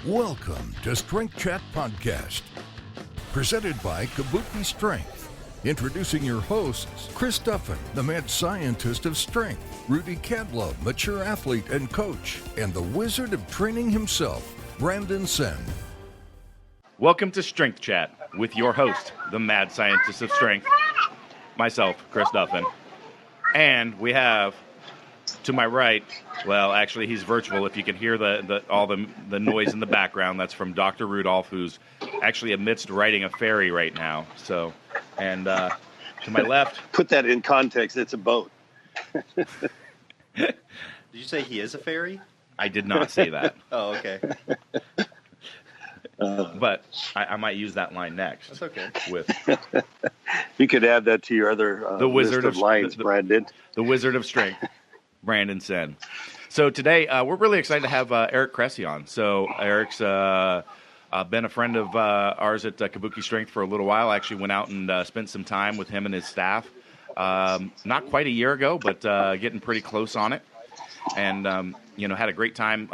Welcome to Strength Chat Podcast, presented by Kabuki Strength. Introducing your hosts, Chris Duffin, the mad scientist of strength, Rudy Cadlow, mature athlete and coach, and the wizard of training himself, Brandon Sen. Welcome to Strength Chat with your host, the mad scientist of strength, myself, Chris Duffin. And we have, to my right, well, actually, he's virtual. If you can hear all the noise in the background, that's from Dr. Rudolph, who's actually amidst riding a ferry right now. So, and to my left, put that in context. It's a boat. Did you say he is a fairy? I did not say that. Oh, okay. But I might use that line next. That's okay. With you could add that to your other the wizard list of lines, Brandon. The wizard of strength, Brandon Sen. So today we're really excited to have Eric Cressey on. So Eric's been a friend of ours at Kabuki Strength for a little while. I actually went out and spent some time with him and his staff. Not quite a year ago, but getting pretty close on it. And, had a great time,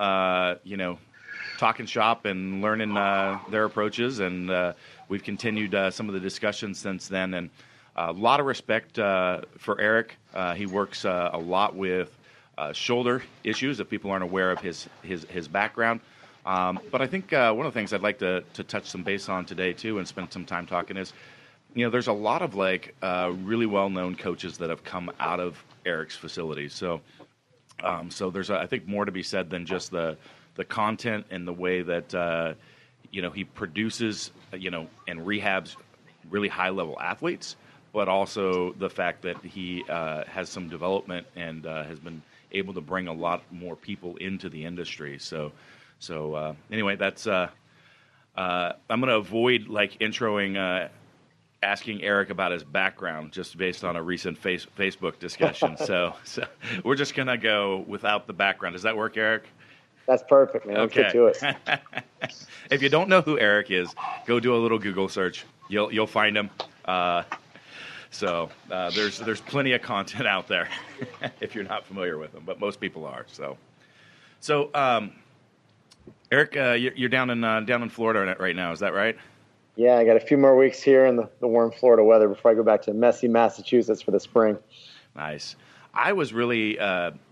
talking shop and learning their approaches. And we've continued some of the discussions since then. And a lot of respect for Eric. He works a lot with shoulder issues, if people aren't aware of his background. But I think one of the things I'd like to touch some base on today, too, and spend some time talking is, there's a lot of, really well-known coaches that have come out of Eric's facilities. So there's, I think, more to be said than just the content and the way that, he produces, and rehabs really high-level athletes, but also the fact that he has some development and has been able to bring a lot more people into the industry. So anyway, that's I'm going to avoid introing, asking Eric about his background just based on a recent Facebook discussion. So we're just going to go without the background. Does that work, Eric? That's perfect, man. Okay. Let's get to it. If you don't know who Eric is, go do a little Google search. You'll find him. There's plenty of content out there if you're not familiar with him, but most people are. So Eric, you're down in Florida right now. Is that right? Yeah, I got a few more weeks here in the warm Florida weather before I go back to messy Massachusetts for the spring. Nice. I was really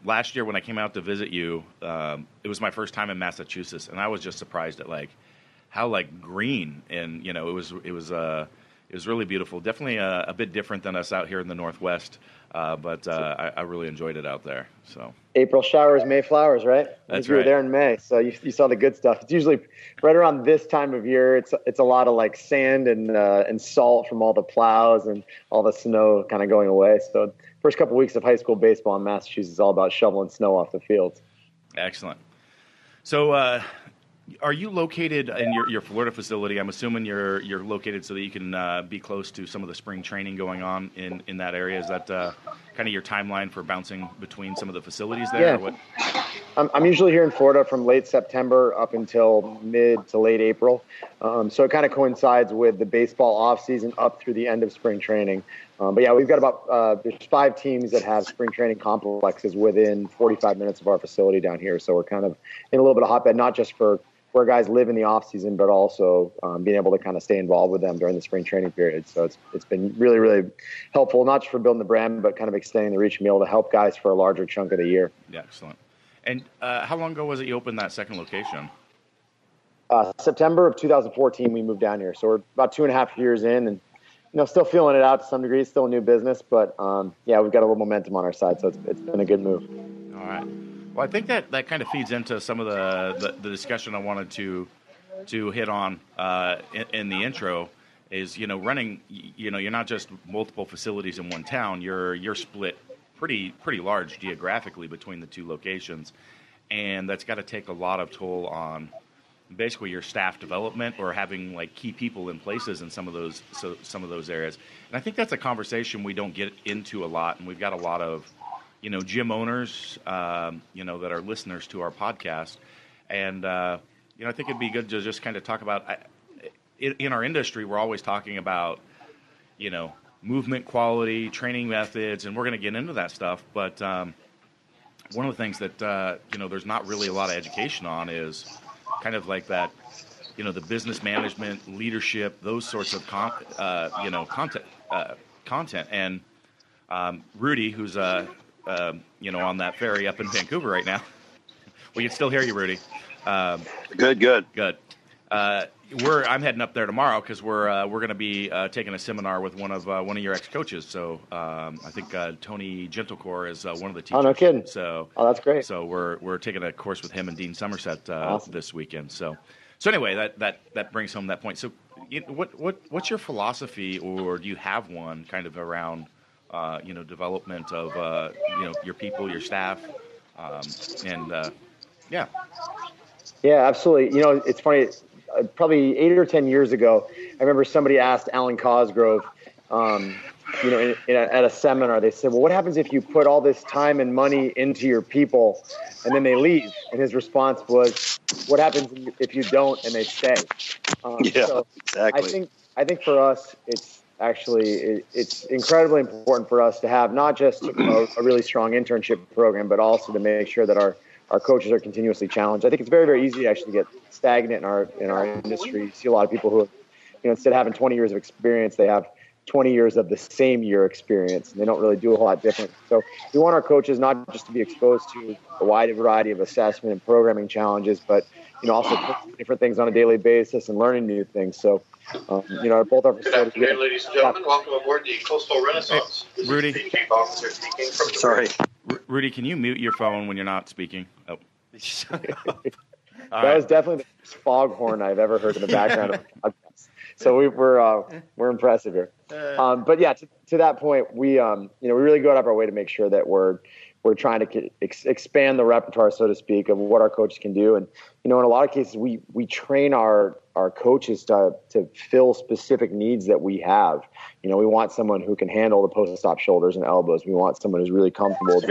last year when I came out to visit you. It was my first time in Massachusetts, and I was just surprised at how green and it was really beautiful. Definitely a bit different than us out here in the Northwest, but I really enjoyed it out there. So April showers, May flowers, right? That's you right. were there in May, so you saw the good stuff. It's usually right around this time of year. It's a lot of sand and salt from all the plows and all the snow kind of going away. So first couple weeks of high school baseball in Massachusetts is all about shoveling snow off the fields. Excellent. So are you located in your Florida facility? I'm assuming you're located so that you can be close to some of the spring training going on in that area. Is that kind of your timeline for bouncing between some of the facilities there? Yeah. Or what? I'm usually here in Florida from late September up until mid to late April. So it kind of coincides with the baseball off season up through the end of spring training. But yeah, we've got about there's 5 teams that have spring training complexes within 45 minutes of our facility down here. So we're kind of in a little bit of hotbed, not just for where guys live in the off season, but also being able to kind of stay involved with them during the spring training period. So it's been really, really helpful, not just for building the brand, but kind of extending the reach and being able to help guys for a larger chunk of the year. Yeah, excellent. And how long ago was it you opened that second location? September of 2014, we moved down here. So we're about 2.5 years in and, still feeling it out to some degree. It's still a new business, but yeah, we've got a little momentum on our side. So it's been a good move. All right. Well, I think that kind of feeds into some of the discussion I wanted to hit on in the intro is, running, you're not just multiple facilities in one town. You're split pretty large geographically between the 2 locations. And that's got to take a lot of toll on basically your staff development or having key people in places in some of those areas. And I think that's a conversation we don't get into a lot. And we've got a lot of gym owners, that are listeners to our podcast. And, I think it'd be good to just kind of talk about, in our industry, we're always talking about, movement quality, training methods, and we're going to get into that stuff. But one of the things that, there's not really a lot of education on is kind of like that, the business management, leadership, those sorts of content. And Rudy, who's on that ferry up in Vancouver right now, we can still hear you, Rudy. Good. I'm heading up there tomorrow because we're going to be taking a seminar with one of your ex-coaches. So I think Tony Gentlecore is one of the teachers. Oh, no kidding. So that's great. So we're taking a course with him and Dean Somerset Awesome. this weekend. So anyway, that brings home that point. So what's your philosophy, or do you have one kind of around development of your people, your staff, yeah. Yeah, absolutely. It's funny. Probably 8 or 10 years ago, I remember somebody asked Alan Cosgrove, at a seminar, they said, well, what happens if you put all this time and money into your people and then they leave? And his response was, what happens if you don't and they stay? So exactly. I think for us, it's incredibly important for us to have not just a really strong internship program, but also to make sure that our coaches are continuously challenged. I think it's very, very easy to actually get stagnant in our industry. You see a lot of people who, instead of having 20 years of experience, they have 20 years of the same year experience, and they don't really do a whole lot different. So we want our coaches not just to be exposed to a wide variety of assessment and programming challenges, but also different things on a daily basis and learning new things. So, both our facilities. Good afternoon, ladies and gentlemen. Welcome aboard the Coastal Renaissance. Hey, Rudy. This is the chief officer speaking from the Sorry. Rudy, can you mute your phone when you're not speaking? Oh. That was definitely the first foghorn I've ever heard in the background of a podcast. So we're impressive here. But yeah, to that point, we really go out of our way to make sure that we're trying to expand the repertoire, so to speak, of what our coaches can do. And in a lot of cases, we train our coaches to fill specific needs that we have. We want someone who can handle the post-op shoulders and elbows. We want someone who's really comfortable with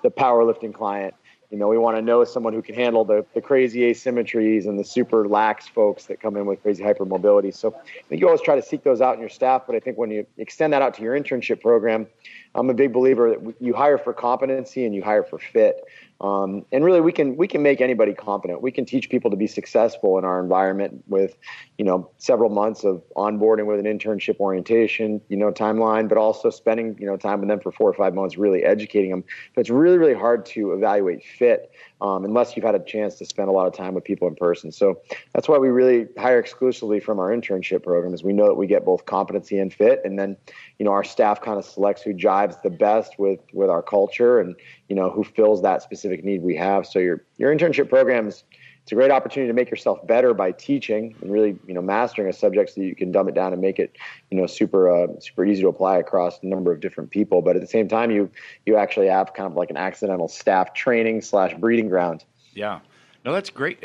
the powerlifting client. We want to know someone who can handle the crazy asymmetries and the super lax folks that come in with crazy hypermobility. So I think you always try to seek those out in your staff, but I think when you extend that out to your internship program, I'm a big believer that you hire for competency and you hire for fit. And really, we can make anybody competent. We can teach people to be successful in our environment with, several months of onboarding with an internship orientation, timeline, but also spending, time with them for 4 or 5 months, really educating them. But it's really, really hard to evaluate fit unless you've had a chance to spend a lot of time with people in person. So that's why we really hire exclusively from our internship program, is we know that we get both competency and fit. And then, our staff kind of selects who jives the best with our culture and, who fills that specific need we have. So your internship program it's a great opportunity to make yourself better by teaching and really, mastering a subject so that you can dumb it down and make it, super easy to apply across a number of different people. But at the same time, you actually have kind of like an accidental staff training / breeding ground. Yeah. No, that's great.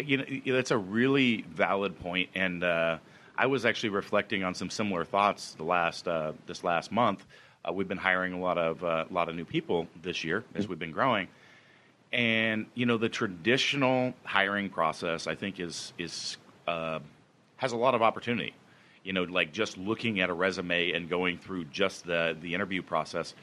That's a really valid point. And I was actually reflecting on some similar thoughts this last month. We've been hiring a lot of new people this year as we've been growing. And, the traditional hiring process, I think, has a lot of opportunity. Like just looking at a resume and going through just the interview process.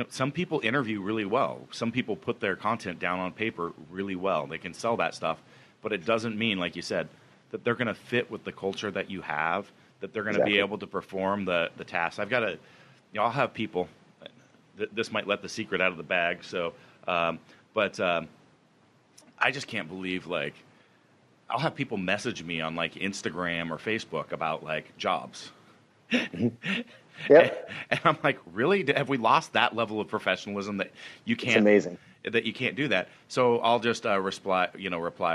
Some people interview really well. Some people put their content down on paper really well. They can sell that stuff. But it doesn't mean, like you said, that they're going to fit with the culture that you have, that they're going to be able to perform the tasks. I'll have people, this might let the secret out of the bag, so... But I just can't believe, I'll have people message me on, Instagram or Facebook about, jobs. Yep. And I'm like, really? Have we lost that level of professionalism that you can't? It's amazing. That you can't do that. So I'll just reply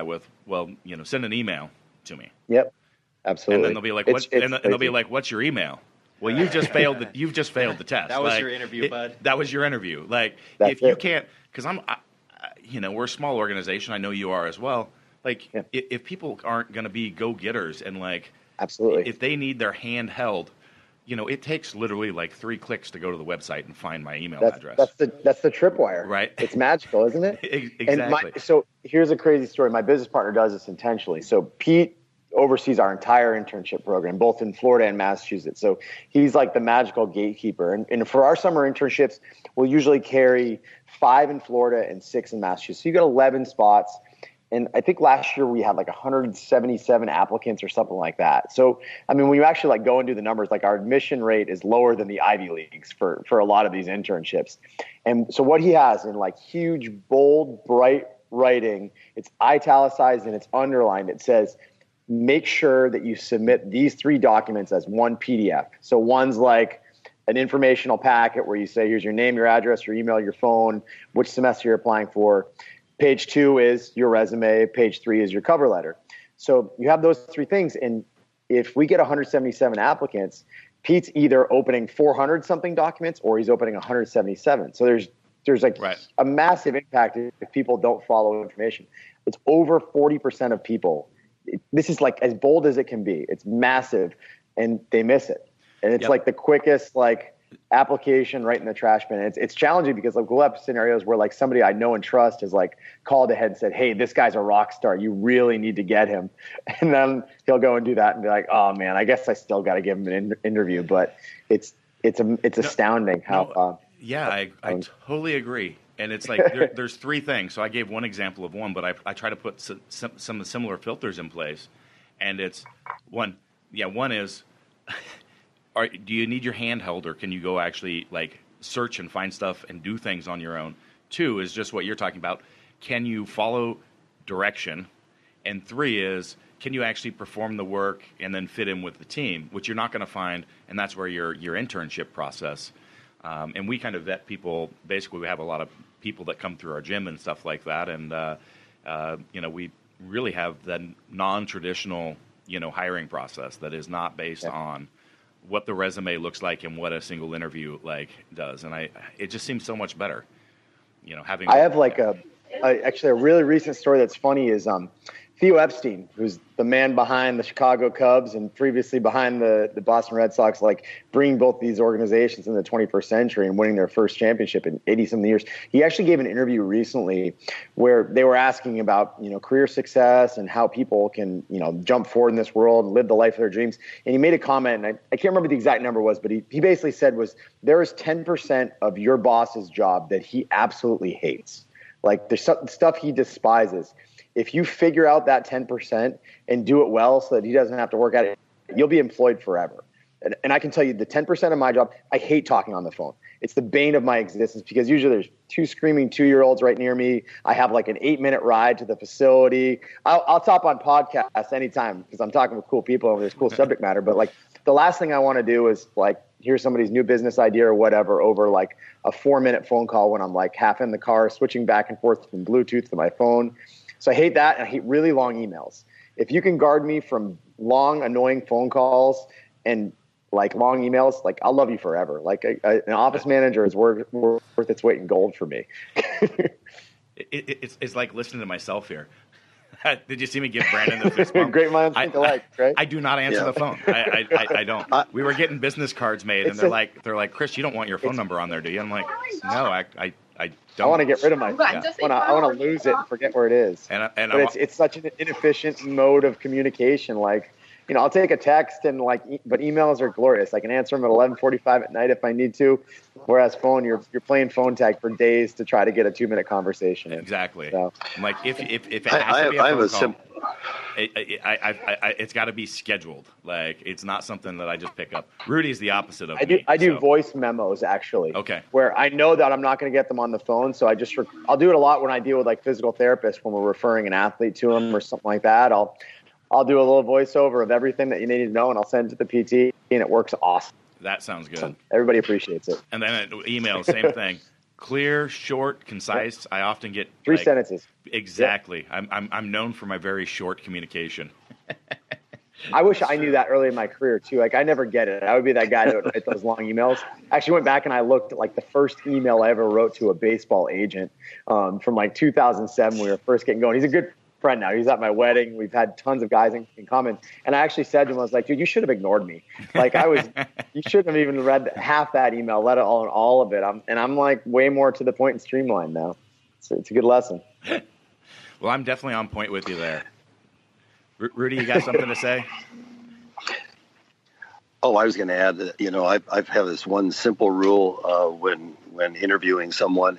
with, send an email to me. Yep. Absolutely. And then they'll be like, they'll be like, what's your email? Well, you've just failed the test. That was your interview, bud. That was your interview. That's you can't, because we're a small organization. I know you are as well. If people aren't going to be go-getters and absolutely, if they need their hand held, it takes literally 3 clicks to go to the website and find my email address. That's the tripwire, right? It's magical, isn't it? Exactly. So here's a crazy story. My business partner does this intentionally. So Pete oversees our entire internship program, both in Florida and Massachusetts. So he's like the magical gatekeeper. And for our summer internships, we'll usually carry 5 in Florida and 6 in Massachusetts. So you got 11 spots. And I think last year we had like 177 applicants or something like that. So, I mean, when you actually like go and do the numbers, like our admission rate is lower than the Ivy Leagues for a lot of these internships. And so what he has in like huge, bold, bright writing, it's italicized and it's underlined. It says, make sure that you submit these 3 documents as one PDF. So one's like an informational packet where you say, here's your name, your address, your email, your phone, which semester you're applying for. Page 2 is your resume. Page 3 is your cover letter. So you have those 3 things. And if we get 177 applicants, Pete's either opening 400 something documents or he's opening 177. So there's like a massive impact if people don't follow information. It's over 40% of people. This is like as bold as it can be. It's massive and they miss it. And it's like the quickest like application right in the trash bin. It's challenging because like we'll have scenarios where like somebody I know and trust has like called ahead and said, hey, this guy's a rock star. You really need to get him. And then he'll go and do that and be like, oh man, I guess I still got to give him an interview. But it's astounding how. I totally agree. And it's like there's 3 things. So I gave one example of one, but I try to put some similar filters in place. And it's one is, do you need your hand held or can you go actually like search and find stuff and do things on your own? 2 is just what you're talking about. Can you follow direction? And 3 is, can you actually perform the work and then fit in with the team, which you're not going to find. And that's where your internship process. And we kind of vet people. Basically, we have a lot of people that come through our gym and stuff like that. And, we really have the non-traditional, hiring process that is not based on what the resume looks like and what a single interview like does. And it just seems so much better, having. I have like actually a really recent story that's funny is Theo Epstein, who's the man behind the Chicago Cubs and previously behind the Boston Red Sox, like bringing both these organizations in the 21st century and winning their first championship in 80-something years. He actually gave an interview recently where they were asking about, career success and how people can, jump forward in this world and live the life of their dreams. And he made a comment, and I can't remember the exact number was, but he basically said there is 10% of your boss's job that he absolutely hates. Like there's stuff he despises. If you figure out that 10% and do it well so that he doesn't have to work at it, you'll be employed forever. And I can tell you the 10% of my job, I hate talking on the phone. It's the bane of my existence because usually there's 2 screaming 2-year-olds right near me. I have like an 8-minute ride to the facility. I'll top on podcasts anytime because I'm talking with cool people and there's cool subject matter. But like the last thing I want to do is like hear somebody's new business idea or whatever over like a 4-minute phone call when I'm like half in the car, switching back and forth from Bluetooth to my phone. So I hate that, and I hate really long emails. If you can guard me from long, annoying phone calls and like long emails, like I'll love you forever. Like an office manager is worth its weight in gold for me. It's like listening to myself here. Did you see me give Brandon the fist bump? Great minds think alike, right? I do not answer the phone. I don't. We were getting business cards made, and they're like, Chris, you don't want your phone number on there, do you? I'm like, no, I don't. I want to get rid of my phone. I want to lose it and forget where it is. But it's such an inefficient mode of communication. Like, I'll take a text but emails are glorious. I can answer them at 11:45 at night if I need to. Whereas phone, you're playing phone tag for days to try to get a 2-minute conversation in. Exactly. So. I'm like, if it has to be a phone call, it's got to be scheduled. Like, it's not something that I just pick up. Rudy's the opposite of me. I do voice memos actually. Okay. Where I know that I'm not going to get them on the phone, so I'll do it a lot when I deal with like physical therapists when we're referring an athlete to them or something like that. I'll do a little voiceover of everything that you need to know, and I'll send it to the PT, and it works awesome. That sounds good. Everybody appreciates it. And then email, same thing. Clear, short, concise. I often get 3 sentences. Exactly. Yep. I'm known for my very short communication. I wish I knew that early in my career too. Like I never get it. I would be that guy that would write those long emails. I actually went back and I looked at like the first email I ever wrote to a baseball agent from like 2007 when we were first getting going. He's a good friend now. He's at my wedding. We've had tons of guys in common. And I actually said to him, I was like, dude, you should have ignored me. Like you shouldn't have even read half that email, let alone all of it. I'm like way more to the point and streamlined now. It's a good lesson. Well, I'm definitely on point with you there. Rudy, you got something to say? Oh, I was going to add that, I've had this one simple rule when interviewing someone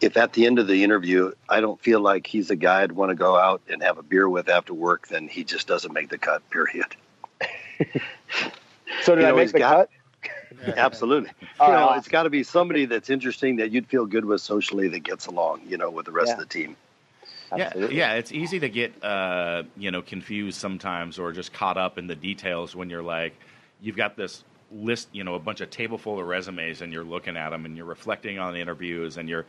if at the end of the interview, I don't feel like he's a guy I'd want to go out and have a beer with after work, then he just doesn't make the cut, period. So did I make the cut? Absolutely. It's got to be somebody that's interesting that you'd feel good with socially, that gets along, with the rest of the team. Absolutely. Yeah, it's easy to get confused sometimes, or just caught up in the details when you're like, you've got this list, a bunch of table full of resumes, and you're looking at them and you're reflecting on the interviews, and you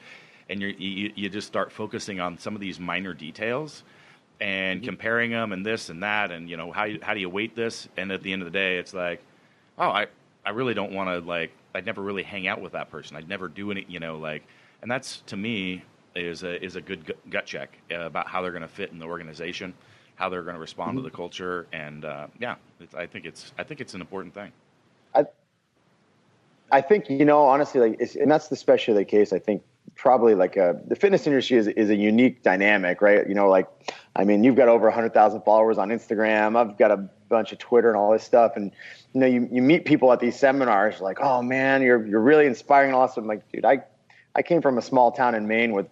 just start focusing on some of these minor details and comparing them and this and that, and how do you weight this? And at the end of the day, it's like, oh, I really don't want to, I'd never really hang out with that person. I'd never do any, and that's, to me, is a good gut check about how they're going to fit in the organization, how they're going to respond to the culture, and I think it's an important thing. I think, honestly, and that's especially the case. I think probably the fitness industry is a unique dynamic, right? You've got over 100,000 followers on Instagram. I've got a bunch of Twitter and all this stuff. And, you meet people at these seminars like, oh man, you're really inspiring and awesome. I'm like, dude, I came from a small town in Maine with,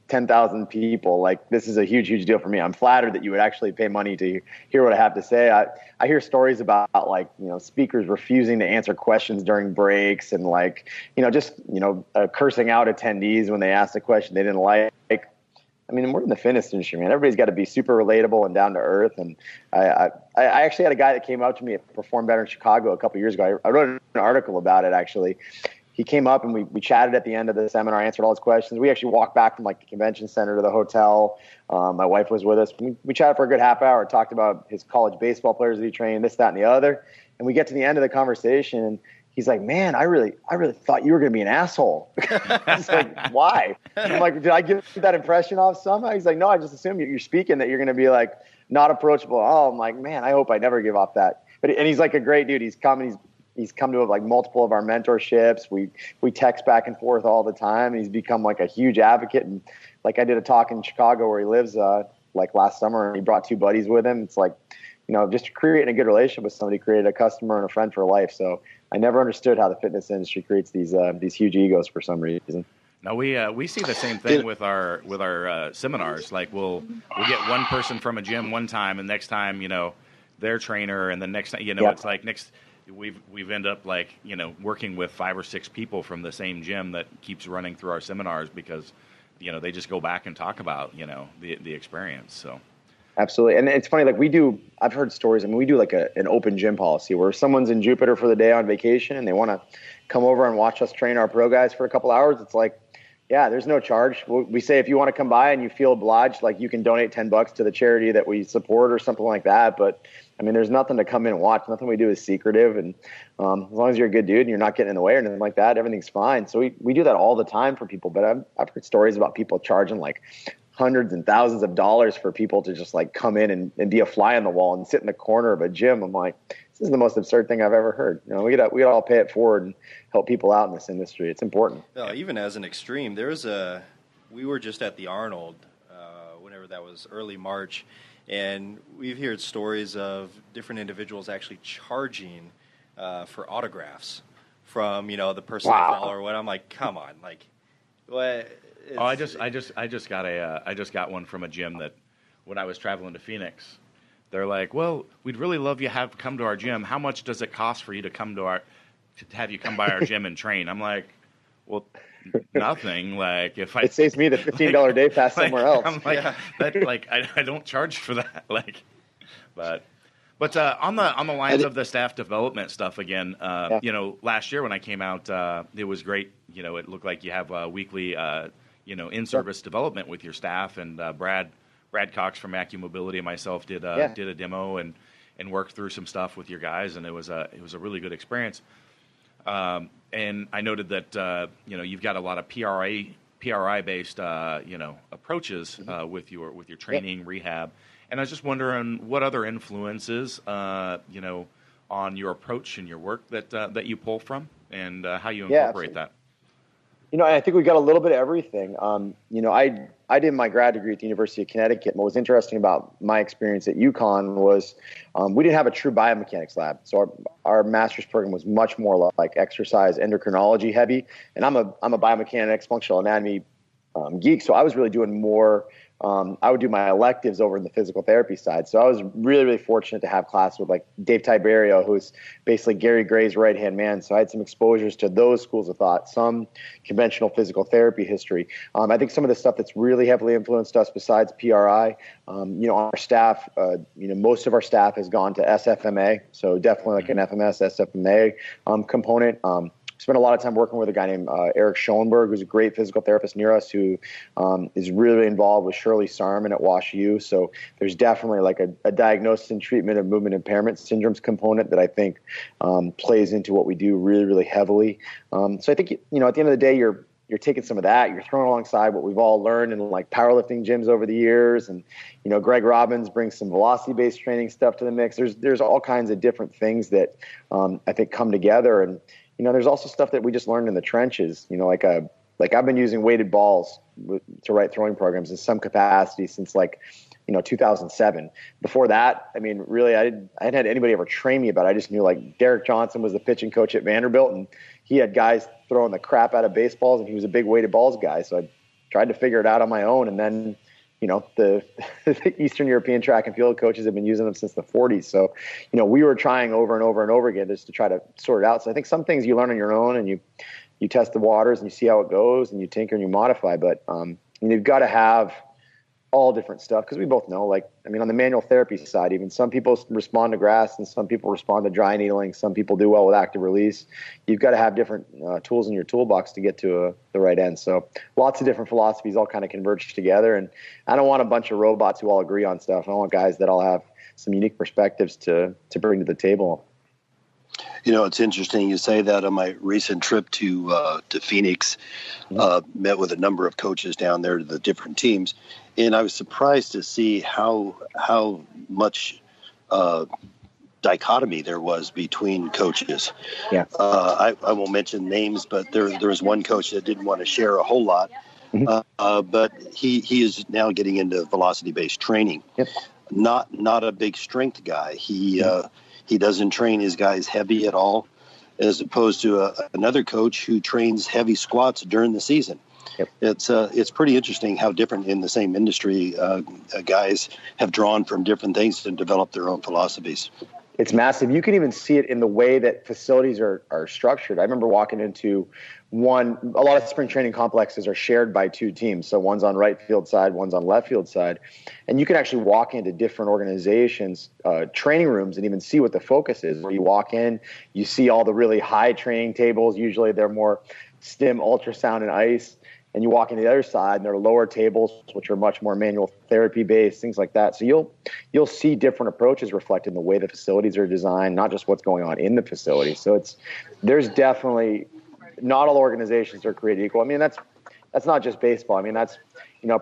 10,000 people. Like, this is a huge, huge deal for me. I'm flattered that you would actually pay money to hear what I have to say. I hear stories about speakers refusing to answer questions during breaks and cursing out attendees when they asked a question they didn't like. We're in the fitness industry, man. Everybody's got to be super relatable and down to earth. And I actually had a guy that came out to me at Perform Better in Chicago a couple years ago. I wrote an article about it, actually. He came up and we chatted at the end of the seminar, answered all his questions. We actually walked back from the convention center to the hotel. My wife was with us. We chatted for a good half hour, talked about his college baseball players that he trained, this, that, and the other. And we get to the end of the conversation, and he's like, man, I really thought you were going to be an asshole. I was like, why? I'm like, did I give that impression off somehow? He's like, no, I just assumed you're speaking that you're going to be not approachable. Oh, I'm like, man, I hope I never give off that. And he's a great dude. He's come to multiple of our mentorships. We text back and forth all the time, and he's become a huge advocate. And I did a talk in Chicago where he lives last summer, and he brought 2 buddies with him. It's just creating a good relationship with somebody, created a customer and a friend for life. So I never understood how the fitness industry creates these huge egos for some reason. No, we see the same thing with our seminars. We'll get one person from a gym one time, and next time their trainer, and the next time it's next. We've ended up working with 5 or 6 people from the same gym that keeps running through our seminars because they just go back and talk about the experience. So absolutely. And it's funny, I've heard stories. We do an open gym policy where someone's in Jupiter for the day on vacation and they want to come over and watch us train our pro guys for a couple hours. It's there's no charge. We say if you want to come by and you feel obliged, you can donate $10 to the charity that we support or something like that. But there's nothing to come in and watch. Nothing we do is secretive. And as long as you're a good dude and you're not getting in the way or anything like that, everything's fine. So we do that all the time for people. But I've heard stories about people charging hundreds and thousands of dollars for people to just come in and be a fly on the wall and sit in the corner of a gym. I'm like, this is the most absurd thing I've ever heard. We gotta all pay it forward and help people out in this industry. It's important. Even as an extreme, we were just at the Arnold, whenever that was, early March, and we've heard stories of different individuals actually charging for autographs from the person they follow or what. I'm like, come on, what? I just got one from a gym that when I was traveling to Phoenix. They're like, well, we'd really love you to come to our gym. How much does it cost for you to have you come by our gym and train? I'm like, well, nothing. It saves me the $15 day pass somewhere else. I'm like, I don't charge for that. But on the lines of the staff development stuff again, last year when I came out, it was great. It looked like you have weekly, in-service development with your staff, and Brad Cox from AccuMobility and myself did a demo and worked through some stuff with your guys, and it was a really good experience. And I noted that you've got a lot of PRI based approaches with your training, rehab, and I was just wondering what other influences on your approach and your work that you pull from, and how you incorporate that. I think we got a little bit of everything. I did my grad degree at the University of Connecticut. What was interesting about my experience at UConn was we didn't have a true biomechanics lab. So our master's program was much more like exercise endocrinology heavy. And I'm a biomechanics, functional anatomy geek. So I was really doing more. I would do my electives over in the physical therapy side. So I was really, really fortunate to have class with like Dave Tiberio, who's basically Gary Gray's right-hand man. So I had some exposures to those schools of thought, some conventional physical therapy history. I think some of the stuff that's really heavily influenced us besides PRI, our staff, most of our staff has gone to SFMA. So definitely like an FMS, SFMA component. Spent a lot of time working with a guy named Eric Schoenberg, who's a great physical therapist near us, who is really involved with Shirley Sarman at Wash U. So there's definitely like a diagnosis and treatment of movement impairment syndromes component that I think plays into what we do really, really heavily. So I think, at the end of the day, you're taking some of that, you're throwing alongside what we've all learned in like powerlifting gyms over the years. And, Greg Robbins brings some velocity-based training stuff to the mix. There's all kinds of different things that I think come together. And, there's also stuff that we just learned in the trenches, like I've been using weighted balls to write throwing programs in some capacity since 2007. Before that, really, I hadn't had anybody ever train me about it. I just knew like Derek Johnson was the pitching coach at Vanderbilt, and he had guys throwing the crap out of baseballs, and he was a big weighted balls guy. So I tried to figure it out on my own. And then, the Eastern European track and field coaches have been using them since the 40s. So, we were trying over and over and over again just to try to sort it out. So I think some things you learn on your own, and you test the waters and you see how it goes and you tinker and you modify. But you've got to have all different stuff, because we both know, on the manual therapy side, even some people respond to grass and some people respond to dry needling. Some people do well with active release. You've got to have different tools in your toolbox to get to the right end. So lots of different philosophies all kind of converge together. And I don't want a bunch of robots who all agree on stuff. I want guys that all have some unique perspectives to bring to the table. It's interesting you say that. On my recent trip to Phoenix, met with a number of coaches down there to the different teams, and I was surprised to see how much dichotomy there was between coaches. Yeah. I won't mention names, but there was one coach that didn't want to share a whole lot, but he is now getting into velocity-based training. Yep. Not a big strength guy. He doesn't train his guys heavy at all, as opposed to another coach who trains heavy squats during the season. Yep. It's pretty interesting how different in the same industry guys have drawn from different things and developed their own philosophies. It's massive. You can even see it in the way that facilities are structured. I remember walking into a lot of spring training complexes are shared by two teams. So one's on right field side, one's on left field side. And you can actually walk into different organizations, training rooms, and even see what the focus is. Where you walk in, you see all the really high training tables. Usually they're more stim, ultrasound, and ice. And you walk into the other side, and there are lower tables, which are much more manual therapy based, things like that. So you'll see different approaches reflected in the way the facilities are designed, not just what's going on in the facility. So there's definitely, not all organizations are created equal. That's not just baseball. That's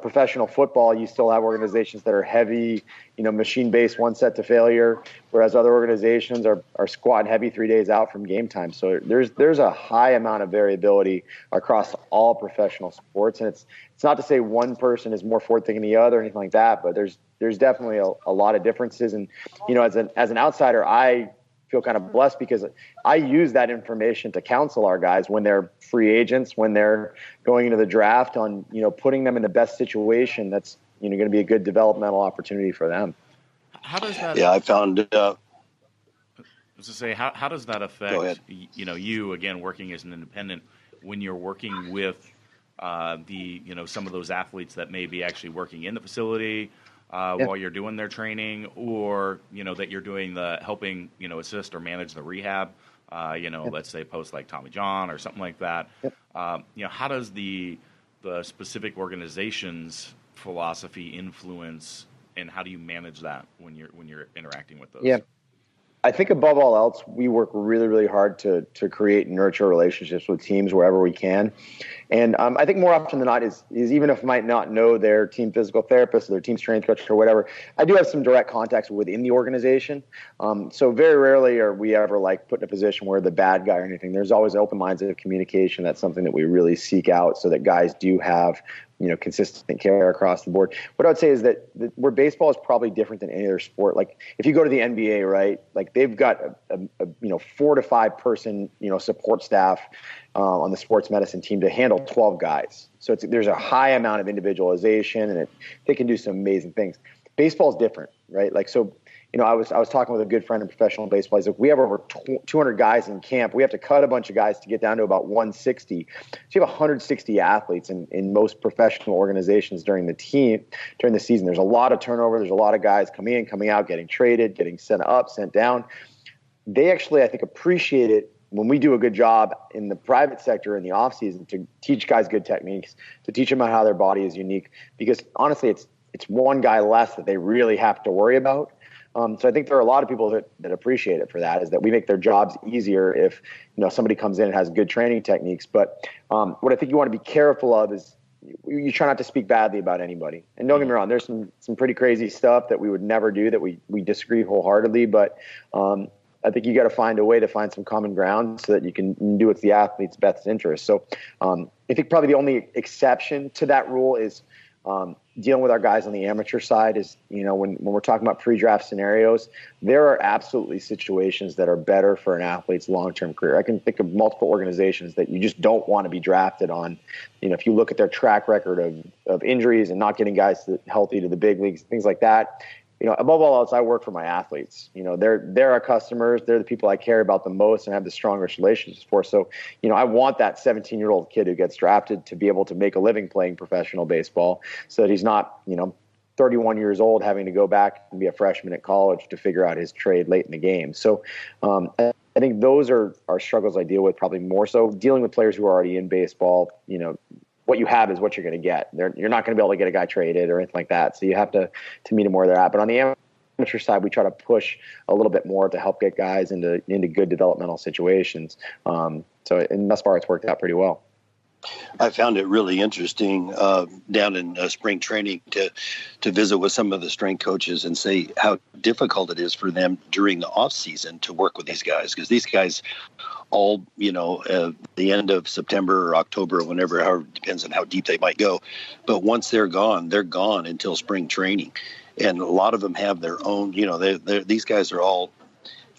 professional football. You still have organizations that are heavy, machine-based, one set to failure, whereas other organizations are squat heavy 3 days out from game time. So there's a high amount of variability across all professional sports, and it's not to say one person is more forward-thinking than the other or anything like that, but there's definitely a lot of differences. And as an outsider, I feel kind of blessed because I use that information to counsel our guys when they're free agents, when they're going into the draft, on putting them in the best situation that's going to be a good developmental opportunity for them. How does that? Yeah, I found. I was to say, how does that affect you again working as an independent when you're working with some of those athletes that may be actually working in the facility while you're doing their training, or that you're doing the helping assist or manage the rehab, let's say post like Tommy John or something like that. How does the specific organization's philosophy influence, and how do you manage that when you're interacting with those? I think above all else, we work really, really hard to create and nurture relationships with teams wherever we can. And I think more often than not is even if I might not know their team physical therapist or their team strength coach or whatever, I do have some direct contacts within the organization. So very rarely are we ever put in a position where the bad guy or anything. There's always open lines of communication. That's something that we really seek out so that guys do have consistent care across the board. What I would say is that where baseball is probably different than any other sport. Like if you go to the NBA, right, like they've got a 4 to 5 person, support staff on the sports medicine team to handle 12 guys. So there's a high amount of individualization, and they can do some amazing things. Baseball is different, right? Like, so, I was talking with a good friend in professional baseball. He's like, we have over 200 guys in camp. We have to cut a bunch of guys to get down to about 160. So you have 160 athletes in most professional organizations during the season. There's a lot of turnover. There's a lot of guys coming in, coming out, getting traded, getting sent up, sent down. They actually, I think, appreciate it when we do a good job in the private sector in the off season to teach guys good techniques, to teach them how their body is unique. Because honestly, it's one guy less that they really have to worry about. So I think there are a lot of people that appreciate it for that, is that we make their jobs easier if somebody comes in and has good training techniques. But what I think you want to be careful of is you try not to speak badly about anybody. And don't get me wrong, there's some pretty crazy stuff that we would never do, that we disagree wholeheartedly. But I think you got to find a way to find some common ground so that you can do what's the athlete's best interest. So I think probably the only exception to that rule is dealing with our guys on the amateur side is, when we're talking about pre-draft scenarios, there are absolutely situations that are better for an athlete's long-term career. I can think of multiple organizations that you just don't want to be drafted on. If you look at their track record of injuries and not getting guys healthy to the big leagues, things like that. Above all else, I work for my athletes. They're our customers. They're the people I care about the most and have the strongest relationships for. So, I want that 17-year-old kid who gets drafted to be able to make a living playing professional baseball, so that he's not, 31 years old having to go back and be a freshman at college to figure out his trade late in the game. So I think those are struggles I deal with probably more so. Dealing with players who are already in baseball, what you have is what you're going to get. You're not going to be able to get a guy traded or anything like that. So you have to meet them where they're at. But on the amateur side, we try to push a little bit more to help get guys into good developmental situations. And thus far, it's worked out pretty well. I found it really interesting down in spring training to visit with some of the strength coaches and say how difficult it is for them during the off season to work with these guys, because these guys all, the end of September or October or whenever, however, depends on how deep they might go. But once they're gone until spring training. And a lot of them have their own, these guys are all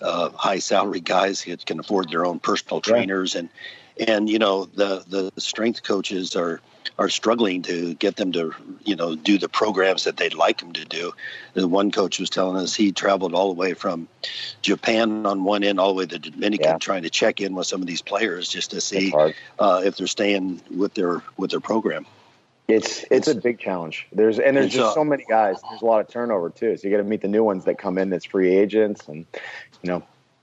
high salary guys who can afford their own personal trainers. And the strength coaches are struggling to get them to, do the programs that they'd like them to do. The one coach was telling us he traveled all the way from Japan on one end all the way to Dominican, trying to check in with some of these players just to see if they're staying with their program. It's a big challenge. There's just so many guys. There's a lot of turnover too. So you got to meet the new ones that come in as free agents and,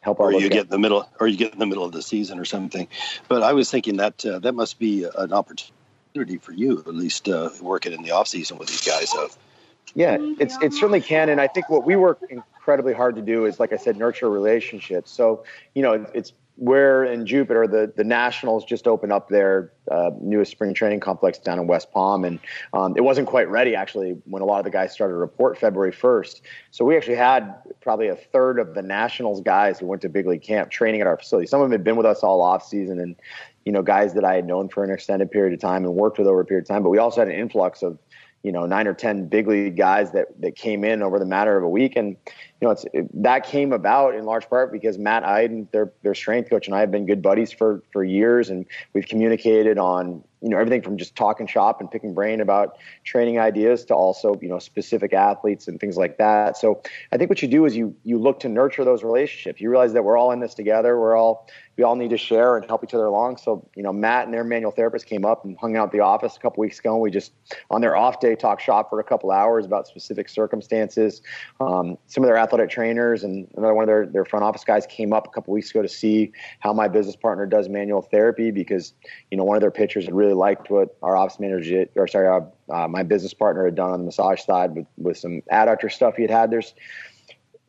help. Or you get in the middle of the season or something. But I was thinking that that must be an opportunity for you, at least working in the off season with these guys. Yeah, it certainly can. And I think what we work incredibly hard to do is, like I said, nurture relationships. So, it's where in Jupiter, the Nationals just opened up their newest spring training complex down in West Palm. And it wasn't quite ready, actually, when a lot of the guys started to report February 1st. So we actually had probably a third of the Nationals guys who went to big league camp training at our facility. Some of them had been with us all off season, and, guys that I had known for an extended period of time and worked with over a period of time. But we also had an influx of 9 or 10 big league guys that came in over the matter of a week. And, that came about in large part because Matt Iden, their strength coach, and I have been good buddies for years. And we've communicated on, everything from just talking shop and picking brain about training ideas to also, specific athletes and things like that. So I think what you do is you look to nurture those relationships. You realize that we're all in this together. We all need to share and help each other along. So, Matt and their manual therapist came up and hung out at the office a couple weeks ago. And we just, on their off day, talked shop for a couple hours about specific circumstances. Some of their athletic trainers and another one of their front office guys came up a couple weeks ago to see how my business partner does manual therapy, because, one of their pitchers had really liked what our office manager, my business partner had done on the massage side with some adductor stuff he had.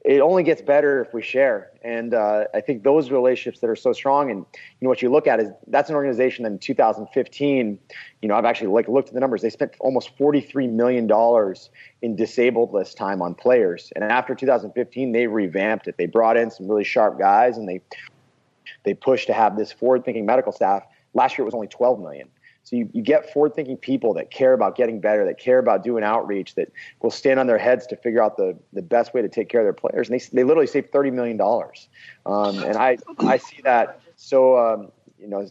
It only gets better if we share. And I think those relationships that are so strong, and what you look at is that's an organization that in 2015, I've actually looked at the numbers. They spent almost $43 million in disabled list time on players. And after 2015, they revamped it. They brought in some really sharp guys, and they pushed to have this forward-thinking medical staff. Last year it was only $12 million. So you get forward-thinking people that care about getting better, that care about doing outreach, that will stand on their heads to figure out the best way to take care of their players. And they literally save $30 million. And I see that. So,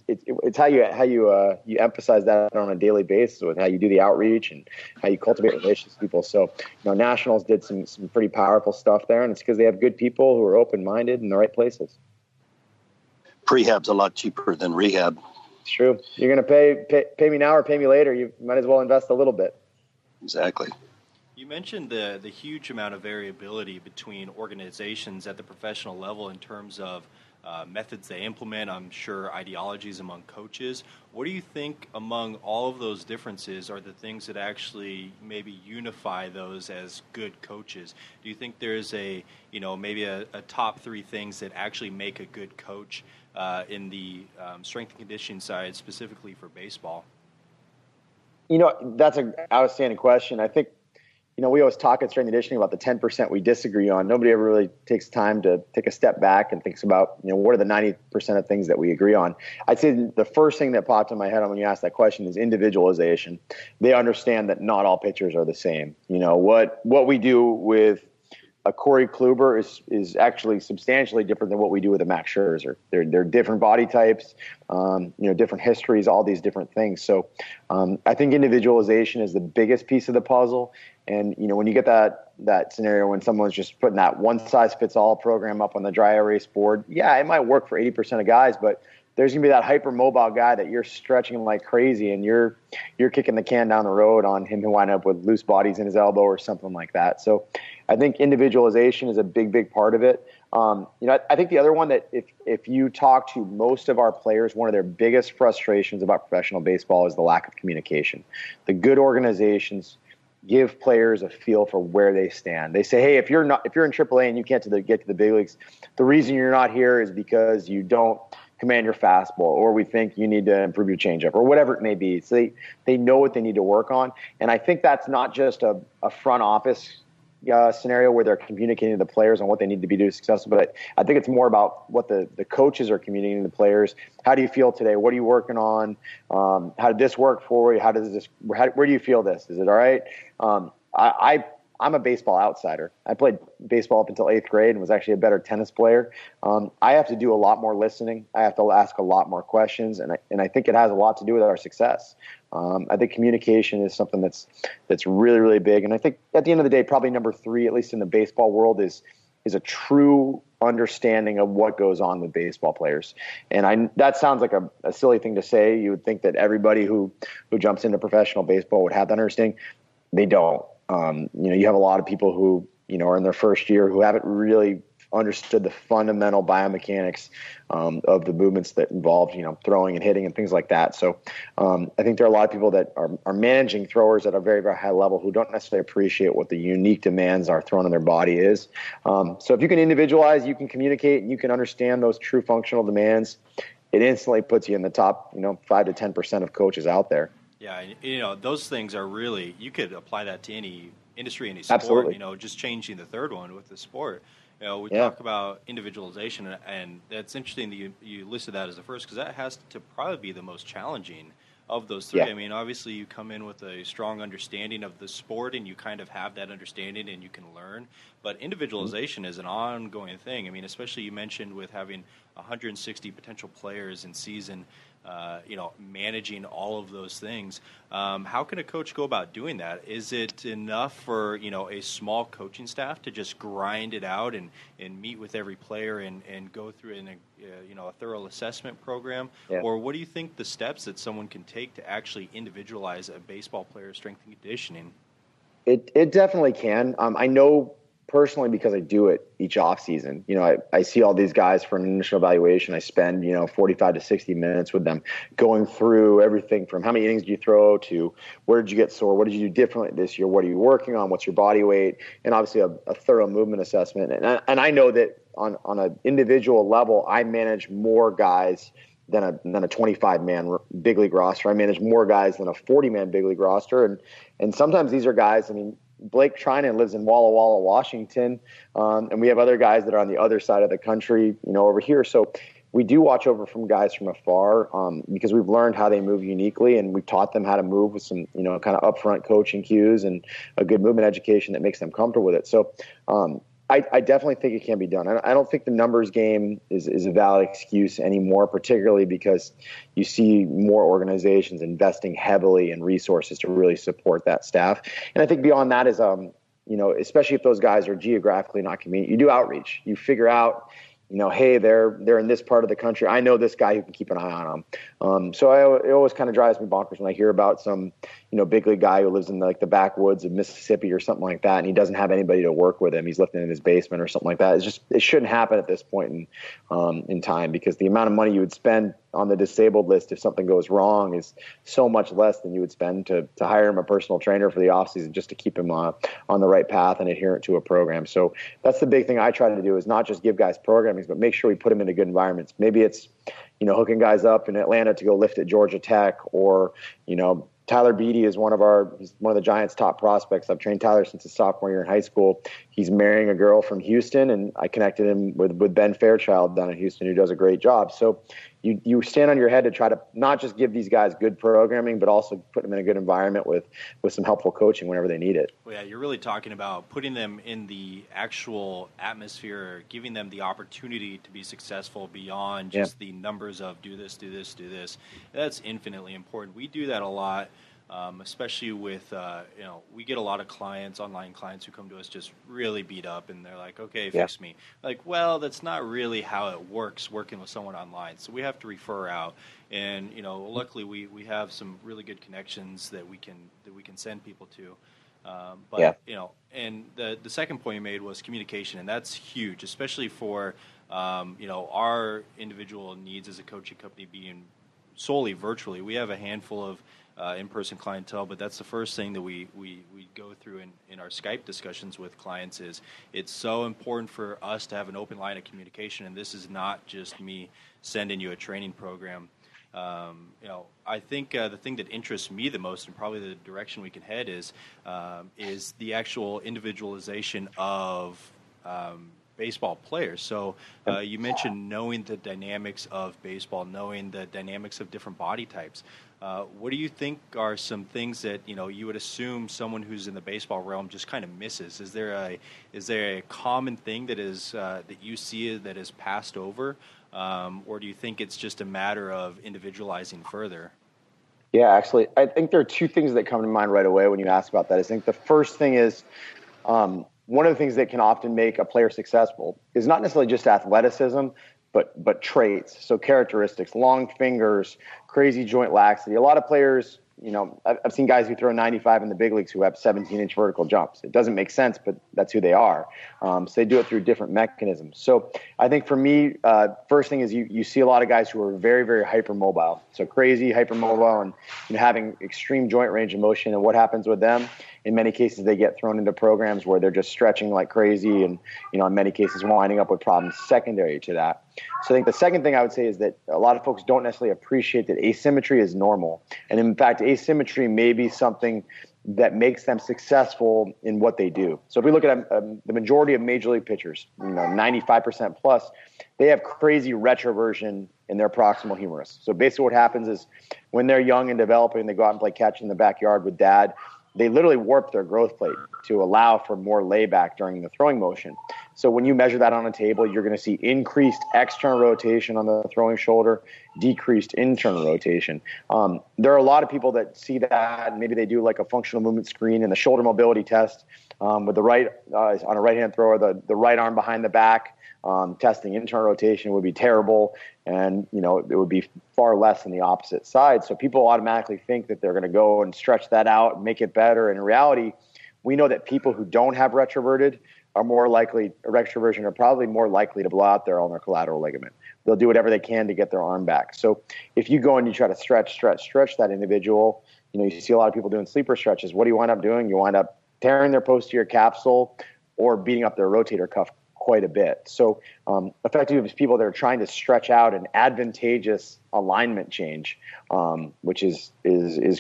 it's how you emphasize that on a daily basis with how you do the outreach and how you cultivate relationships with people. So, Nationals did some pretty powerful stuff there, and it's because they have good people who are open-minded in the right places. Prehab's a lot cheaper than rehab. It's true. You're going to pay me now or pay me later. You might as well invest a little bit. Exactly. You mentioned the huge amount of variability between organizations at the professional level in terms of methods they implement, I'm sure ideologies among coaches. What do you think among all of those differences are the things that actually maybe unify those as good coaches? Do you think there's maybe a top three things that actually make a good coach in the strength and conditioning side, specifically for baseball? That's an outstanding question. I think, we always talk at strength and conditioning about the 10% we disagree on. Nobody ever really takes time to take a step back and thinks about, what are the 90% of things that we agree on. I'd say the first thing that popped in my head when you asked that question is individualization. They understand that not all pitchers are the same. What we do with a Corey Kluber is actually substantially different than what we do with a Max Scherzer. They're different body types, different histories, all these different things. So I think individualization is the biggest piece of the puzzle. And, when you get that scenario when someone's just putting that one-size-fits-all program up on the dry erase board, yeah, it might work for 80% of guys, but there's going to be that hypermobile guy that you're stretching like crazy and you're kicking the can down the road on him who wind up with loose bodies in his elbow or something like that. So I think individualization is a big, big part of it. I think the other one that if you talk to most of our players, one of their biggest frustrations about professional baseball is the lack of communication. The good organizations give players a feel for where they stand. They say, hey, if you're in AAA and you can't get to the big leagues, the reason you're not here is because you don't command your fastball, or we think you need to improve your changeup, or whatever it may be. So they know what they need to work on. And I think that's not just a front office scenario where they're communicating to the players on what they need to be to be successful, but I think it's more about what the coaches are communicating to the players. How do you feel today? What are you working on? How did this work for you? Where do you feel this? Is it all right? I'm a baseball outsider. I played baseball up until 8th grade and was actually a better tennis player. I have to do a lot more listening. I have to ask a lot more questions, and I think it has a lot to do with our success. I think communication is something that's really, really big. And I think at the end of the day, probably number 3, at least in the baseball world, is a true understanding of what goes on with baseball players. And that sounds like a silly thing to say. You would think that everybody who jumps into professional baseball would have that understanding. They don't. You have a lot of people who, are in their first year who haven't really understood the fundamental biomechanics of the movements that involve, throwing and hitting and things like that. So I think there are a lot of people that are managing throwers at a very, very high level who don't necessarily appreciate what the unique demands are thrown on their body is. So if you can individualize, you can communicate, and you can understand those true functional demands, it instantly puts you in the top, 5 to 10% of coaches out there. Yeah, those things are really, you could apply that to any industry, any sport. Absolutely. Just changing the third one with the sport. We talk about individualization, and that's interesting that you listed that as the first, because that has to probably be the most challenging of those three. Yeah. I mean, obviously you come in with a strong understanding of the sport, and you kind of have that understanding and you can learn. But individualization is an ongoing thing. I mean, especially you mentioned with having 160 potential players in season, managing all of those things. How can a coach go about doing that? Is it enough for, a small coaching staff to just grind it out and meet with every player and go through a thorough assessment program? Yeah. Or what do you think the steps that someone can take to actually individualize a baseball player's strength and conditioning? It definitely can. I know personally because I do it each off season. I see all these guys for an initial evaluation. I spend 45 to 60 minutes with them, going through everything from how many innings do you throw to where did you get sore, what did you do differently this year, what are you working on, what's your body weight, and obviously a thorough movement assessment. And I know that on an individual level, I manage more guys than a 25-man big league roster. I manage more guys than a 40-man big league roster, and sometimes these are guys. I mean, Blake Trinan lives in Walla Walla, Washington, and we have other guys that are on the other side of the country, over here. So we do watch over from guys from afar because we've learned how they move uniquely, and we've taught them how to move with some, kind of upfront coaching cues and a good movement education that makes them comfortable with it. So I definitely think it can be done. I don't think the numbers game is a valid excuse anymore, particularly because you see more organizations investing heavily in resources to really support that staff. And I think beyond that is, especially if those guys are geographically not convenient, you do outreach. You figure out, hey, they're in this part of the country. I know this guy who can keep an eye on them. So it always kind of drives me bonkers when I hear about some, big league guy who lives in the backwoods of Mississippi or something like that, and he doesn't have anybody to work with him. He's lifting in his basement or something like that. It shouldn't happen at this point in time, because the amount of money you would spend on the disabled list if something goes wrong is so much less than you would spend to hire him a personal trainer for the offseason just to keep him on the right path and adherent to a program. So that's the big thing I try to do, is not just give guys programming, but make sure we put them into good environments. Maybe it's, hooking guys up in Atlanta to go lift at Georgia Tech, or, Tyler Beatty is one of the Giants' top prospects. I've trained Tyler since his sophomore year in high school. He's marrying a girl from Houston, and I connected him with Ben Fairchild down in Houston, who does a great job. So you stand on your head to try to not just give these guys good programming, but also put them in a good environment with some helpful coaching whenever they need it. Well, yeah, you're really talking about putting them in the actual atmosphere, giving them the opportunity to be successful beyond just the numbers of do this, do this, do this. That's infinitely important. We do that a lot. Especially with, we get a lot of online clients who come to us just really beat up, and they're like, okay, fix me. Like, well, that's not really how it works working with someone online. So we have to refer out. And, luckily we have some really good connections that we can send people to. And the second point you made was communication, and that's huge, especially for, our individual needs as a coaching company being solely virtually. We have a handful of in-person clientele, but that's the first thing that we go through in our Skype discussions with clients. Is it's so important for us to have an open line of communication, and this is not just me sending you a training program. I think the thing that interests me the most, and probably the direction we can head, is the actual individualization of baseball players. So you mentioned knowing the dynamics of baseball, knowing the dynamics of different body types. What do you think are some things that you would assume someone who's in the baseball realm just kind of misses? Is there a common thing that is that you see that is passed over, or do you think it's just a matter of individualizing further? Yeah, actually, I think there are two things that come to mind right away when you ask about that. I think the first thing is one of the things that can often make a player successful is not necessarily just athleticism, but traits. So characteristics, long fingers, crazy joint laxity. A lot of players, I've seen guys who throw 95 in the big leagues who have 17-inch vertical jumps. It doesn't make sense, but that's who they are. So they do it through different mechanisms. So I think for me, first thing is you see a lot of guys who are very, very hypermobile. So crazy, hypermobile, and having extreme joint range of motion. And what happens with them? In many cases, they get thrown into programs where they're just stretching like crazy, and in many cases winding up with problems secondary to that. So I think the second thing I would say is that a lot of folks don't necessarily appreciate that asymmetry is normal. And in fact, asymmetry may be something that makes them successful in what they do. So if we look at the majority of major league pitchers, 95% plus, they have crazy retroversion in their proximal humerus. So basically what happens is when they're young and developing, they go out and play catch in the backyard with dad. They literally warp their growth plate to allow for more layback during the throwing motion. So when you measure that on a table, you're going to see increased external rotation on the throwing shoulder, decreased internal rotation. There are a lot of people that see that, and maybe they do like a functional movement screen and the shoulder mobility test with the right on a right-hand thrower, the right arm behind the back. Testing internal rotation would be terrible, and it would be far less than the opposite side. So people automatically think that they're going to go and stretch that out and make it better. And in reality, we know that people who don't have retroversion are probably more likely to blow out their ulnar collateral ligament. They'll do whatever they can to get their arm back. So if you go and you try to stretch that individual, you see a lot of people doing sleeper stretches. What do you wind up doing? You wind up tearing their posterior capsule or beating up their rotator cuff quite a bit. So effectively, it's people that are trying to stretch out an advantageous alignment change, which is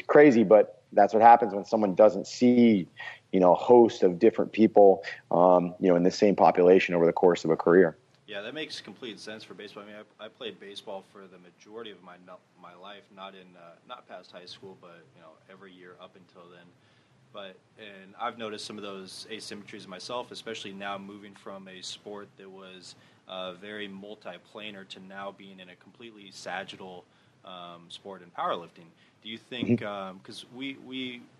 crazy, but that's what happens when someone doesn't see, a host of different people, in the same population over the course of a career. Yeah, that makes complete sense for baseball. I mean, I played baseball for the majority of my life, not past high school, but every year up until then. And I've noticed some of those asymmetries myself, especially now moving from a sport that was very multi-planar to now being in a completely sagittal sport in powerlifting. Do you think, because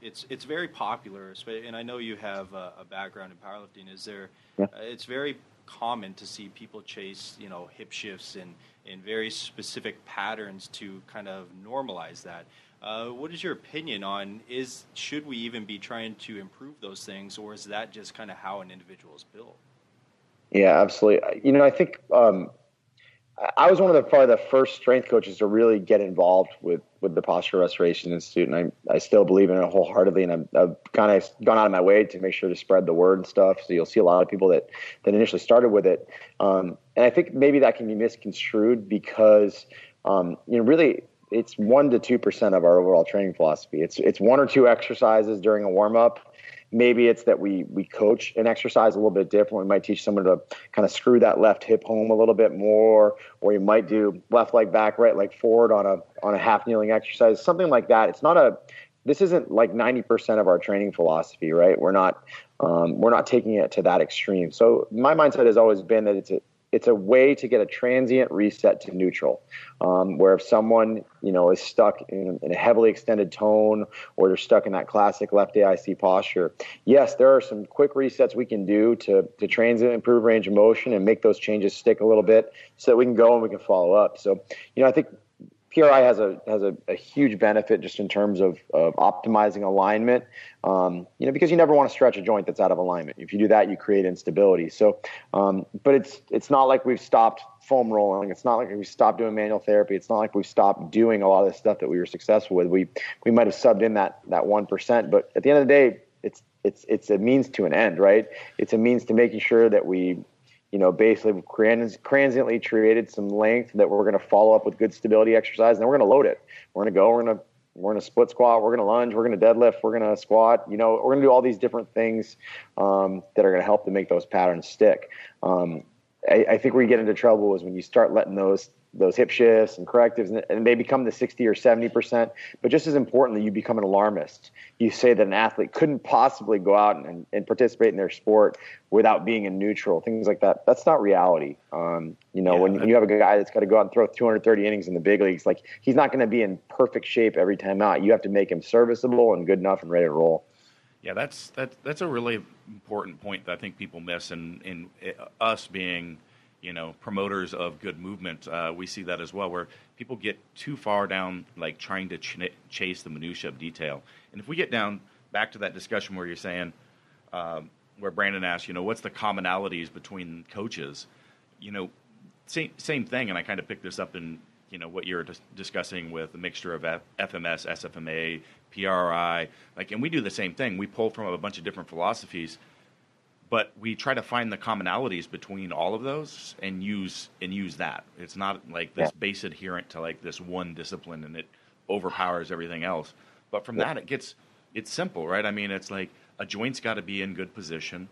it's very popular, and I know you have a background in powerlifting, it's very common to see people chase, hip shifts and very specific patterns to kind of normalize that. What is your opinion on, should we even be trying to improve those things, or is that just kind of how an individual is built? Yeah, absolutely. I think I was one of probably the first strength coaches to really get involved with the Posture Restoration Institute, and I still believe in it wholeheartedly, and I've kind of gone out of my way to make sure to spread the word and stuff. So you'll see a lot of people that initially started with it, and I think maybe that can be misconstrued because really it's 1% to 2% of our overall training philosophy. It's one or two exercises during a warm up. Maybe it's that we coach an exercise a little bit different. We might teach someone to kind of screw that left hip home a little bit more, or you might do left leg back, right leg forward on a half kneeling exercise, something like that. This isn't like 90% of our training philosophy, right? We're not taking it to that extreme. So my mindset has always been that it's a way to get a transient reset to neutral, where if someone, is stuck in a heavily extended tone, or they're stuck in that classic left AIC posture, yes, there are some quick resets we can do to transient improve range of motion and make those changes stick a little bit so that we can go and we can follow up. So, I think PRI has a huge benefit just in terms of optimizing alignment, because you never want to stretch a joint that's out of alignment. If you do that, you create instability. So, but it's not like we've stopped foam rolling. It's not like we've stopped doing manual therapy. It's not like we've stopped doing a lot of the stuff that we were successful with. We might have subbed in that 1%, but at the end of the day, it's a means to an end, right? It's a means to making sure that we basically transiently created some length that we're going to follow up with good stability exercise, and then we're going to load it. We're going to split squat, we're going to lunge, we're going to deadlift, we're going to squat. We're going to do all these different things that are going to help to make those patterns stick. I think where you get into trouble is when you start letting those hip shifts and correctives, and they become the 60 or 70%. But just as importantly, you become an alarmist. You say that an athlete couldn't possibly go out and participate in their sport without being in neutral, things like that. That's not reality. When you have a guy that's got to go out and throw 230 innings in the big leagues, like, he's not going to be in perfect shape every time out. You have to make him serviceable and good enough and ready to roll. Yeah, that's a really important point that I think people miss, and us being promoters of good movement, we see that as well, where people get too far down, like trying to chase the minutia of detail. And if we get down back to that discussion where you're saying, where Brandon asked, what's the commonalities between coaches? Same thing, and I kind of picked this up in what you're discussing with the mixture of FMS, SFMA, PRI, and we do the same thing. We pull from a bunch of different philosophies, but we try to find the commonalities between all of those and use that. It's not like this base adherent to like this one discipline and it overpowers everything else. But from that, it's simple, right? I mean, it's like a joint's got to be in good position.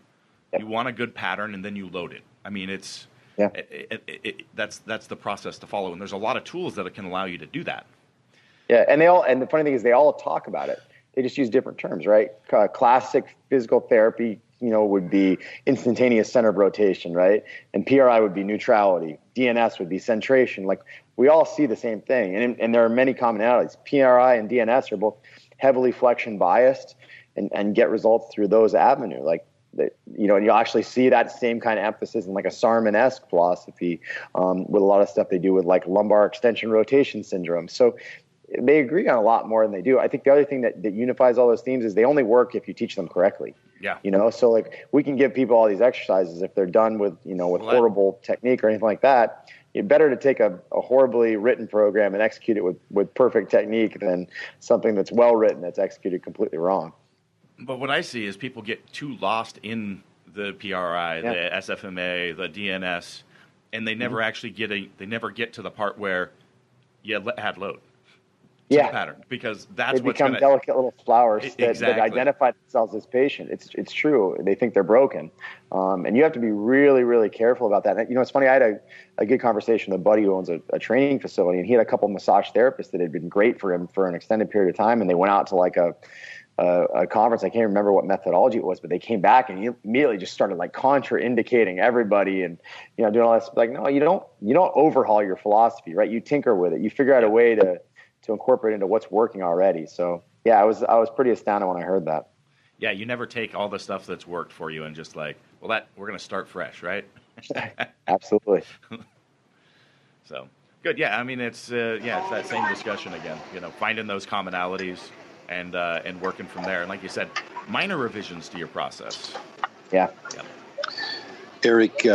You want a good pattern, and then you load it. I mean, that's the process to follow, and there's a lot of tools that can allow you to do that. Yeah, and the funny thing is they all talk about it. They just use different terms, right? Classic physical therapy, would be instantaneous center of rotation, right? And PRI would be neutrality. DNS would be centration. Like, we all see the same thing, and there are many commonalities. PRI and DNS are both heavily flexion biased and get results through those avenues. Like, and you'll actually see that same kind of emphasis in like a Sarman-esque philosophy with a lot of stuff they do with like lumbar extension rotation syndrome. So they agree on a lot more than they do. I think the other thing that unifies all those themes is they only work if you teach them correctly. Yeah. So like, we can give people all these exercises if they're done with, with horrible technique or anything like that. It's better to take a horribly written program and execute it with perfect technique than something that's well written that's executed completely wrong. But what I see is people get too lost in the PRI, the SFMA, the DNS, and they never actually get to the part where you add load. to the pattern, because that's they what's become going delicate little flowers that exactly. identify themselves as patient. It's true. They think they're broken, and you have to be really, really careful about that. And, it's funny. I had a good conversation with a buddy who owns a training facility, and he had a couple of massage therapists that had been great for him for an extended period of time, and they went out to like a conference. I can't remember what methodology it was, but they came back and he immediately just started like contraindicating everybody and, doing all this. Like, no, you don't overhaul your philosophy, right? You tinker with it. You figure out a way to incorporate into what's working already. So yeah, I was pretty astounded when I heard that. Yeah. You never take all the stuff that's worked for you and just like, well, we're going to start fresh, right? Absolutely. So good. Yeah. I mean, it's that same discussion again, finding those commonalities and working from there. And like you said, minor revisions to your process. Yeah. Eric,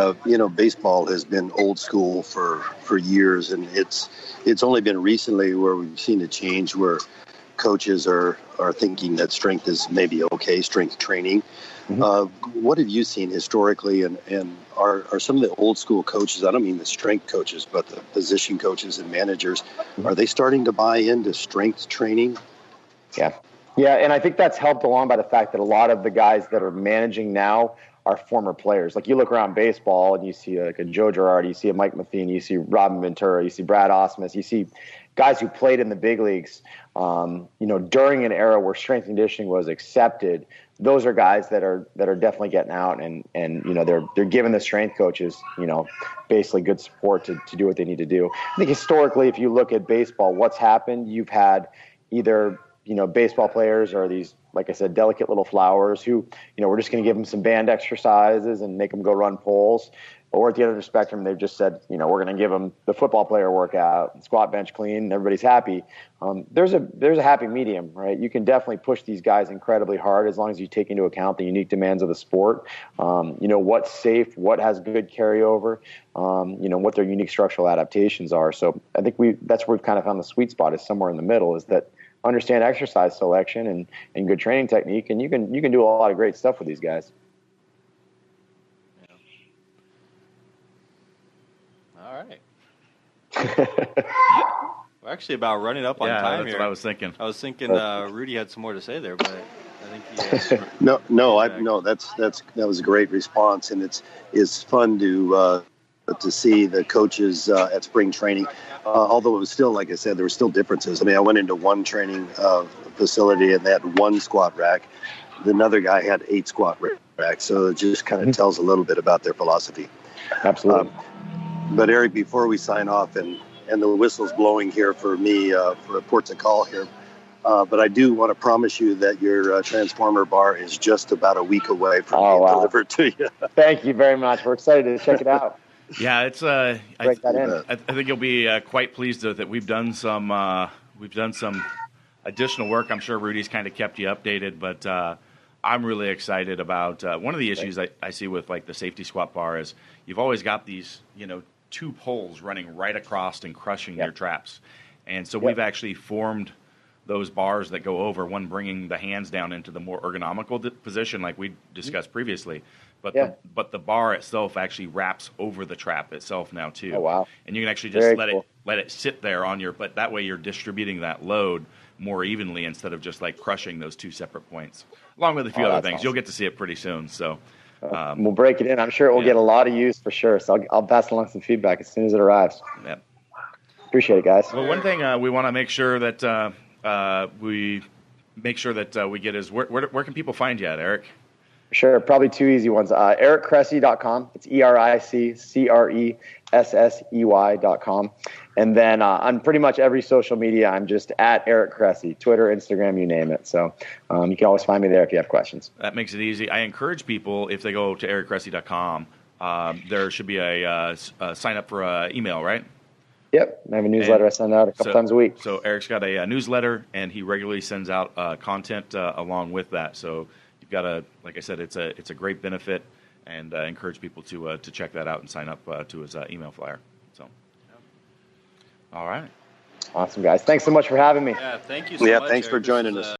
baseball has been old school for years, and it's only been recently where we've seen a change where coaches are thinking that strength is maybe okay, strength training. Mm-hmm. What have you seen historically, and are some of the old school coaches, I don't mean the strength coaches, but the position coaches and managers, mm-hmm. are they starting to buy into strength training? Yeah. Yeah, and I think that's helped along by the fact that a lot of the guys that are managing now are former players. Like you look around baseball and you see like a Joe Girardi, you see a Mike Matheny, you see Robin Ventura, you see Brad Osmus, you see guys who played in the big leagues, during an era where strength conditioning was accepted. Those are guys that are definitely getting out and they're giving the strength coaches, basically good support to do what they need to do. I think historically, if you look at baseball, what's happened, you've had either baseball players are these, like I said, delicate little flowers who, we're just going to give them some band exercises and make them go run poles. Or at the other spectrum, they've just said, we're going to give them the football player workout, squat, bench, clean, and everybody's happy. There's a happy medium, right? You can definitely push these guys incredibly hard as long as you take into account the unique demands of the sport. What's safe, what has good carryover, what their unique structural adaptations are. So I think that's where we've kind of found the sweet spot is somewhere in the middle, is that understand exercise selection and good training technique, and you can do a lot of great stuff with these guys. All right. We're actually about running up on time that's here. what I was thinking. I was thinking Rudy had some more to say there, but I think he that was a great response, and it's fun to see the coaches at spring training. Although it was still, like I said, there were still differences. I mean, I went into one training facility and they had one squat rack. Another guy had 8 squat racks. So it just kind of tells a little bit about their philosophy. Absolutely. But Eric, before we sign off, and the whistle's blowing here for me for reports a call here, but I do want to promise you that your Transformer bar is just about a week away from being delivered to you. Thank you very much. We're excited to check it out. Yeah, it's I think you'll be quite pleased that we've done some additional work. I'm sure Rudy's kind of kept you updated, but I'm really excited about one of the issues I see with like the safety squat bar is you've always got these 2 poles running right across and crushing your traps, and so we've actually formed those bars that go over, one bringing the hands down into the more ergonomical position like we discussed previously. But the bar itself actually wraps over the trap itself now too. Oh wow! And you can actually just let it sit there on your. But that way you're distributing that load more evenly instead of just like crushing those 2 separate points. Along with a few other things, you'll get to see it pretty soon. So we'll break it in. I'm sure it will get a lot of use for sure. So I'll pass along some feedback as soon as it arrives. Yep. Appreciate it, guys. Well, one thing we want to make sure that we get is where can people find you at, Eric? Sure, probably 2 easy ones. EricCressey.com. It's EricCressey.com. And then on pretty much every social media, I'm just at Eric Cressey, Twitter, Instagram, you name it. So you can always find me there if you have questions. That makes it easy. I encourage people, if they go to EricCressey.com, there should be a sign up for an email, right? Yep, I have a newsletter I send out a couple times a week. So Eric's got a newsletter, and he regularly sends out content along with that. So you've got like I said, it's a great benefit, and encourage people to check that out and sign up to his email flyer. So, all right. Awesome, guys. Thanks so much for having me. Yeah, thank you so much. Thanks for joining us.